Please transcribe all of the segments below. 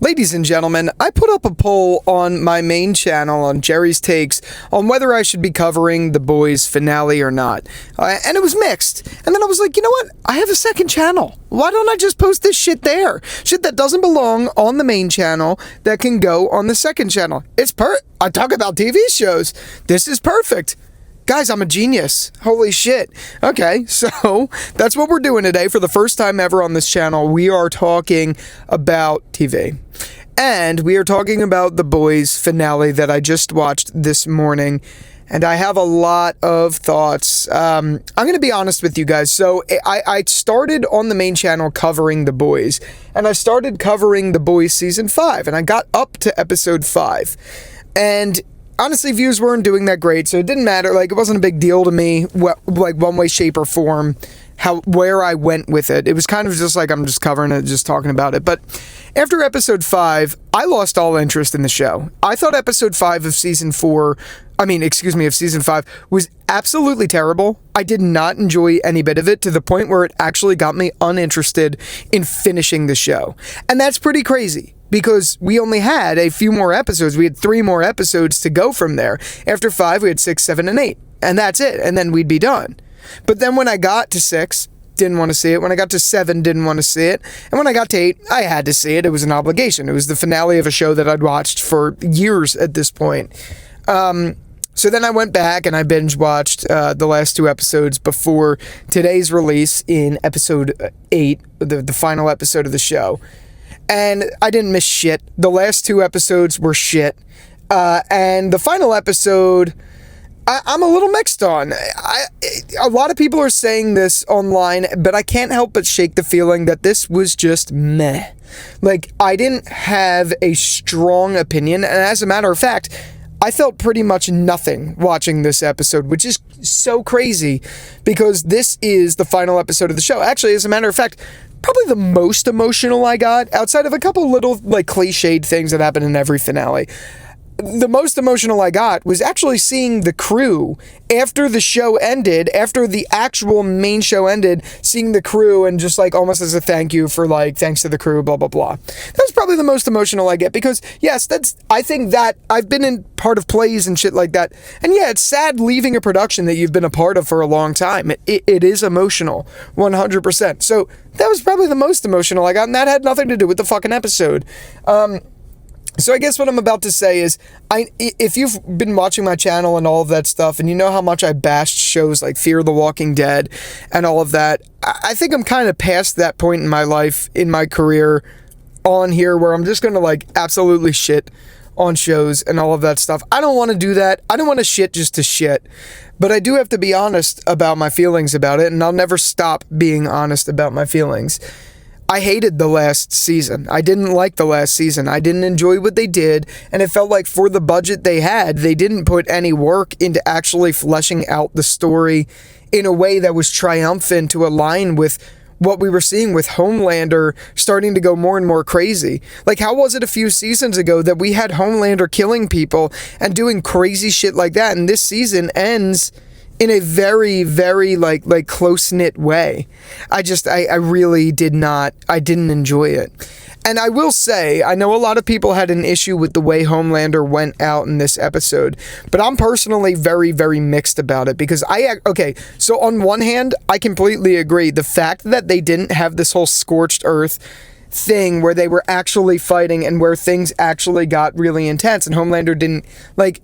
Ladies and gentlemen, I put up a poll on my main channel on Jerry's Takes on whether I should be covering The Boys finale or not. And it was mixed. And then I was like, you know what? I have a second channel. Why don't I just post this shit there? Shit that doesn't belong on the main channel that can go on the second channel. I talk about TV shows. This is perfect. Guys, I'm a genius. Holy shit. Okay, so that's what we're doing today. For the first time ever on this channel, we are talking about TV. And we are talking about The Boys finale that I just watched this morning. And I have a lot of thoughts. I'm going to be honest with you guys. So I started on the main channel covering The Boys. And I started covering The Boys Season 5. And I got up to Episode 5. And honestly, views weren't doing that great, so it didn't matter. Like, it wasn't a big deal to me, like, one way, shape, or form, where I went with it. It was kind of just like, I'm just covering it, just talking about it. But after Episode 5, I lost all interest in the show. I thought Episode 5 of Season 5 was absolutely terrible. I did not enjoy any bit of it, to the point where it actually got me uninterested in finishing the show. And that's pretty crazy, because we only had a few more episodes. We had 3 more episodes to go from there. After 5, we had 6, 7, and 8. And that's it. And then we'd be done. But then when I got to 6, didn't want to see it. When I got to 7, didn't want to see it. And when I got to 8, I had to see it. It was an obligation. It was the finale of a show that I'd watched for years at this point. So then I went back and I binge watched the last 2 episodes before today's release in Episode 8, the final episode of the show. And I didn't miss shit. The last 2 episodes were shit. And the final episode, I'm a little mixed on. A lot of people are saying this online, but I can't help but shake the feeling that this was just meh. Like, I didn't have a strong opinion. And as a matter of fact, I felt pretty much nothing watching this episode, which is so crazy, because this is the final episode of the show. Actually, as a matter of fact, probably the most emotional I got, outside of a couple little, like, cliched things that happen in every finale. The most emotional I got was actually seeing the crew after the show ended, after the actual main show ended, seeing the crew and just, like, almost as a thank you for, like, thanks to the crew, blah, blah, blah. That's probably the most emotional I get, because, yes, I think that I've been in part of plays and shit like that. And yeah, it's sad leaving a production that you've been a part of for a long time. It is emotional, 100%. So that was probably the most emotional I got, and that had nothing to do with the fucking episode. So I guess what I'm about to say is, if you've been watching my channel and all of that stuff, and you know how much I bashed shows like Fear the Walking Dead and all of that, I think I'm kind of past that point in my life, in my career, on here, where I'm just going to, like, absolutely shit on shows and all of that stuff. I don't want to do that. I don't want to shit just to shit. But I do have to be honest about my feelings about it, and I'll never stop being honest about my feelings. I hated the last season. I didn't like the last season. I didn't enjoy what they did, and it felt like for the budget they had, they didn't put any work into actually fleshing out the story in a way that was triumphant to align with what we were seeing with Homelander starting to go more and more crazy. Like, how was it a few seasons ago that we had Homelander killing people and doing crazy shit like that, and this season ends in a very, very, like close-knit way? I really didn't enjoy it. And I will say, I know a lot of people had an issue with the way Homelander went out in this episode, but I'm personally very, very mixed about it, because so on one hand, I completely agree. The fact that they didn't have this whole scorched earth thing where they were actually fighting and where things actually got really intense, and Homelander didn't, like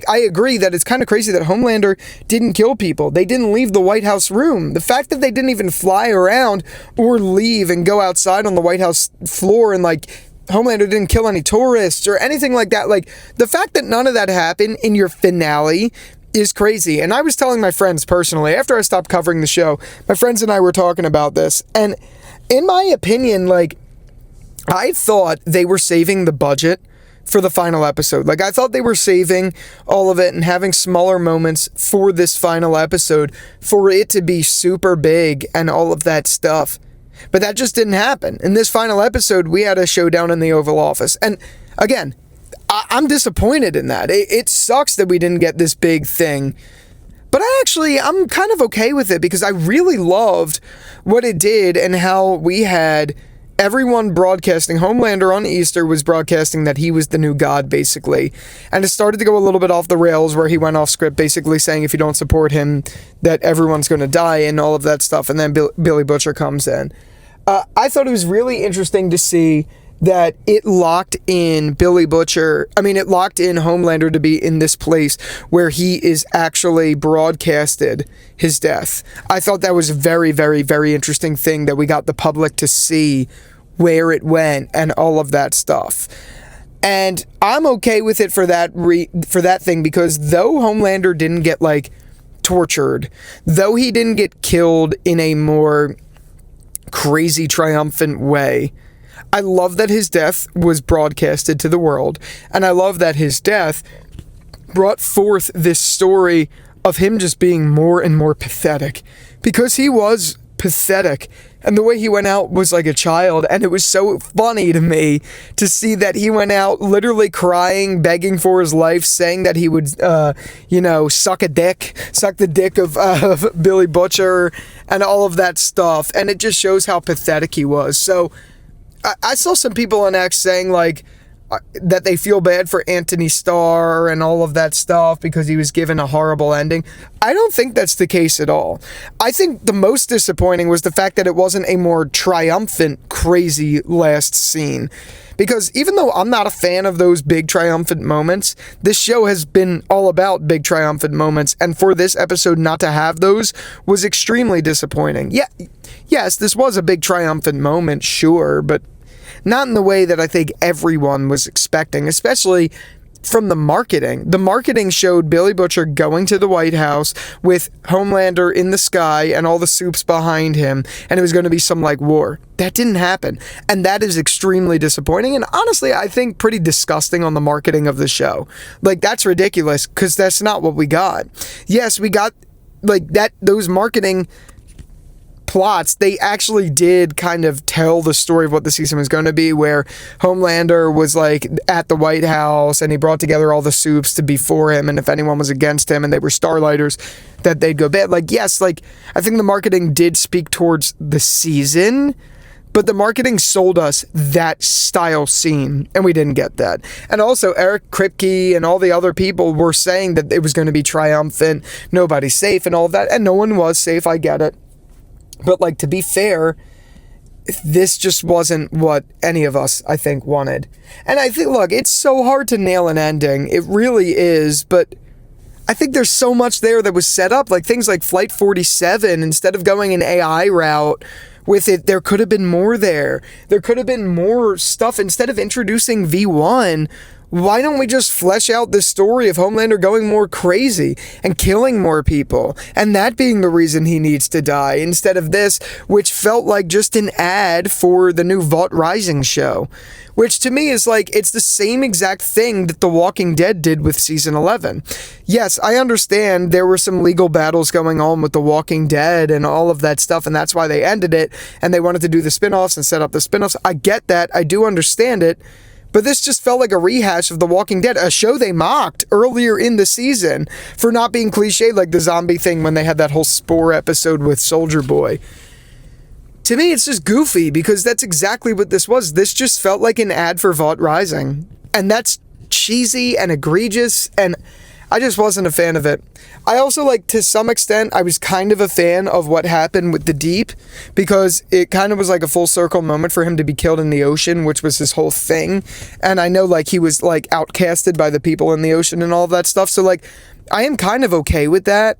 I agree that it's kind of crazy that Homelander didn't kill people. They didn't leave the White House room. The fact that they didn't even fly around or leave and go outside on the White House floor, and, like, Homelander didn't kill any tourists or anything like that. Like, the fact that none of that happened in your finale is crazy. And I was telling my friends personally, after I stopped covering the show, my friends and I were talking about this, and in my opinion, like, I thought they were saving the budget for the final episode. Like, I thought they were saving all of it and having smaller moments for this final episode for it to be super big and all of that stuff. But that just didn't happen. In this final episode, we had a showdown in the Oval Office. And again, I'm disappointed in that. It sucks that we didn't get this big thing. But I'm kind of okay with it, because I really loved what it did and how we had everyone broadcasting, Homelander on Easter was broadcasting that he was the new god, basically. And it started to go a little bit off the rails where he went off script, basically saying if you don't support him, that everyone's going to die and all of that stuff. And then Billy Butcher comes in. I thought it was really interesting to see that it locked in it locked in Homelander to be in this place where he is actually broadcasted his death. I thought that was a very, very, very interesting thing that we got the public to see where it went and all of that stuff. And I'm okay with it for that thing, because though Homelander didn't get like tortured, though he didn't get killed in a more crazy triumphant way, I love that his death was broadcasted to the world, and I love that his death brought forth this story of him just being more and more pathetic, because he was pathetic, and the way he went out was like a child. And it was so funny to me to see that he went out literally crying, begging for his life, saying that he would suck the dick of Billy Butcher and all of that stuff. And it just shows how pathetic he was. So I saw some people on X saying like that they feel bad for Anthony Starr and all of that stuff because he was given a horrible ending. I don't think that's the case at all. I think the most disappointing was the fact that it wasn't a more triumphant, crazy last scene. Because even though I'm not a fan of those big triumphant moments, this show has been all about big triumphant moments, and for this episode not to have those was extremely disappointing. Yes, this was a big triumphant moment, sure, but not in the way that I think everyone was expecting, especially from the marketing. The marketing showed Billy Butcher going to the White House with Homelander in the sky and all the soups behind him, and it was going to be some like war. That didn't happen, and that is extremely disappointing, and honestly I think pretty disgusting on the marketing of the show. Like, that's ridiculous, because that's not what we got. Yes, we got like that, those marketing plots, they actually did kind of tell the story of what the season was going to be, where Homelander was like at the White House and he brought together all the soups to be for him, and if anyone was against him and they were Starlighters, that they'd go bad. Like, yes, like I think the marketing did speak towards the season, but the marketing sold us that style scene, and we didn't get that. And also, Eric Kripke and all the other people were saying that it was going to be triumphant, nobody's safe and all of that, and no one was safe, I get it. But, like, to be fair, this just wasn't what any of us, I think, wanted. And I think, look, it's so hard to nail an ending. It really is, but I think there's so much there that was set up. Like, things like Flight 47, instead of going an AI route with it, there could have been more there. There could have been more stuff. Instead of introducing V1, why don't we just flesh out this story of Homelander going more crazy and killing more people, and that being the reason he needs to die, instead of this, which felt like just an ad for the new Vought Rising show, which to me is like, it's the same exact thing that The Walking Dead did with season 11. Yes, I understand there were some legal battles going on with The Walking Dead and all of that stuff, and that's why they ended it, and they wanted to do the spin-offs and set up the spin-offs. I get that, I do understand it. But this just felt like a rehash of The Walking Dead, a show they mocked earlier in the season for not being cliched, like the zombie thing when they had that whole Spore episode with Soldier Boy. To me, it's just goofy, because that's exactly what this was. This just felt like an ad for Vought Rising. And that's cheesy and egregious, and I just wasn't a fan of it. I also, like, to some extent, I was kind of a fan of what happened with the Deep, because it kind of was like a full circle moment for him to be killed in the ocean, which was his whole thing. And I know, like, he was, like, outcasted by the people in the ocean and all of that stuff. So, like, I am kind of okay with that.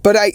But I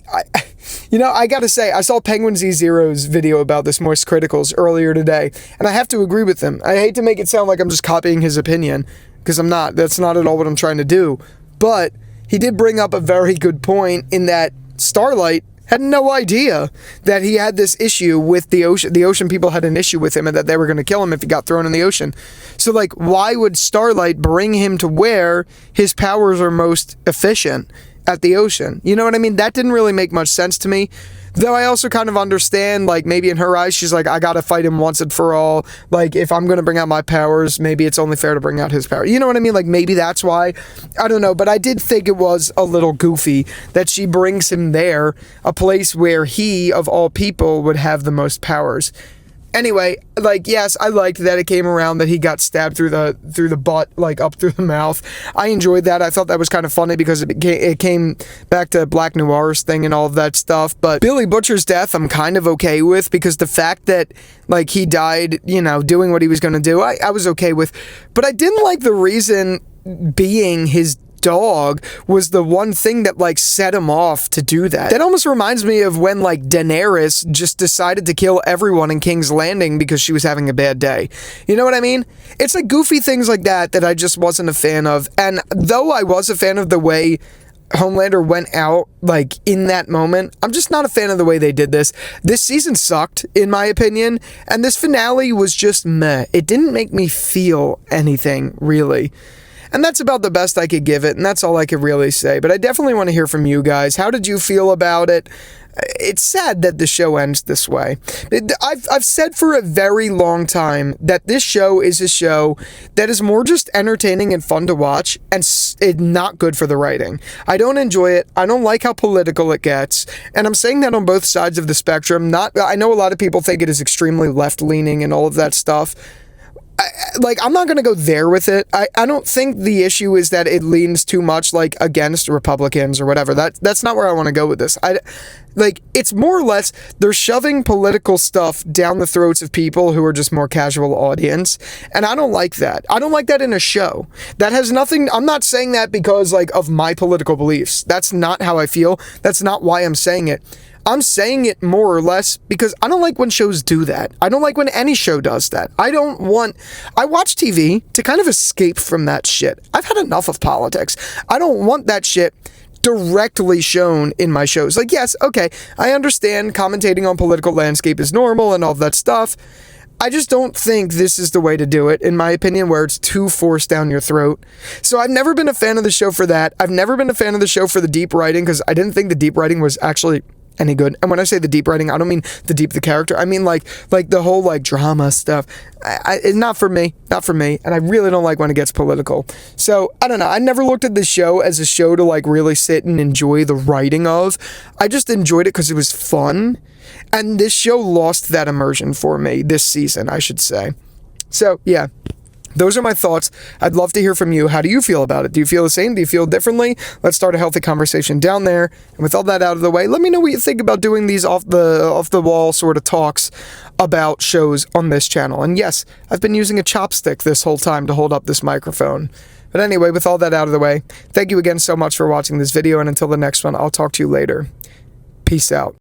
gotta say, I saw Penguin Z0's video about this Moist Criticals earlier today, and I have to agree with him. I hate to make it sound like I'm just copying his opinion, because I'm not. That's not at all what I'm trying to do. But he did bring up a very good point in that Starlight had no idea that he had this issue with the ocean. The ocean people had an issue with him and that they were going to kill him if he got thrown in the ocean. So, like, why would Starlight bring him to where his powers are most efficient at the ocean? You know what I mean? That didn't really make much sense to me. Though I also kind of understand, like, maybe in her eyes, she's like, I gotta fight him once and for all. Like, if I'm gonna bring out my powers, maybe it's only fair to bring out his power. You know what I mean? Like, maybe that's why. I don't know, but I did think it was a little goofy that she brings him there, a place where he, of all people, would have the most powers. Anyway, like, yes, I liked that it came around that he got stabbed through the butt, like up through the mouth. I enjoyed that. I thought that was kind of funny because it came back to Black Noir's thing and all of that stuff. But Billy Butcher's death, I'm kind of okay with, because the fact that, like, he died, you know, doing what he was going to do, I was okay with. But I didn't like the reason being his dog was the one thing that, like, set him off to do that. That almost reminds me of when, like, Daenerys just decided to kill everyone in King's Landing because she was having a bad day. You know what I mean? It's like goofy things like that I just wasn't a fan of. And though I was a fan of the way Homelander went out, like, in that moment, I'm just not a fan of the way they did this. This season sucked, in my opinion, and this finale was just meh. It didn't make me feel anything, really. And that's about the best I could give it, and that's all I could really say. But I definitely want to hear from you guys. How did you feel about it? It's sad that the show ends this way. I've said for a very long time that this show is a show that is more just entertaining and fun to watch, and it's not good for the writing. I don't enjoy it. I don't like how political it gets, and I'm saying that on both sides of the spectrum. I know a lot of people think it is extremely left-leaning and all of that stuff. I'm not going to go there with it. I don't think the issue is that it leans too much, like, against Republicans or whatever. That's not where I want to go with this. It's more or less they're shoving political stuff down the throats of people who are just more casual audience, and I don't like that. I don't like that in a show. That has nothing... I'm not saying that because, like, of my political beliefs. That's not how I feel. That's not why I'm saying it. I'm saying it more or less because I don't like when shows do that. I don't like when any show does that. I watch TV to kind of escape from that shit. I've had enough of politics. I don't want that shit directly shown in my shows. Like, yes, okay, I understand commentating on political landscape is normal and all that stuff. I just don't think this is the way to do it, in my opinion, where it's too forced down your throat. So I've never been a fan of the show for that. I've never been a fan of the show for the deep writing, because I didn't think the deep writing was actually any good. And when I say the deep writing, I don't mean the character. I mean like the whole, like, drama stuff. It's not for me. Not for me. And I really don't like when it gets political. So, I don't know. I never looked at this show as a show to, like, really sit and enjoy the writing of. I just enjoyed it because it was fun. And this show lost that immersion for me this season, I should say. So, yeah. Those are my thoughts. I'd love to hear from you. How do you feel about it? Do you feel the same? Do you feel differently? Let's start a healthy conversation down there. And with all that out of the way, let me know what you think about doing these off the wall sort of talks about shows on this channel. And yes, I've been using a chopstick this whole time to hold up this microphone. But anyway, with all that out of the way, thank you again so much for watching this video, and until the next one, I'll talk to you later. Peace out.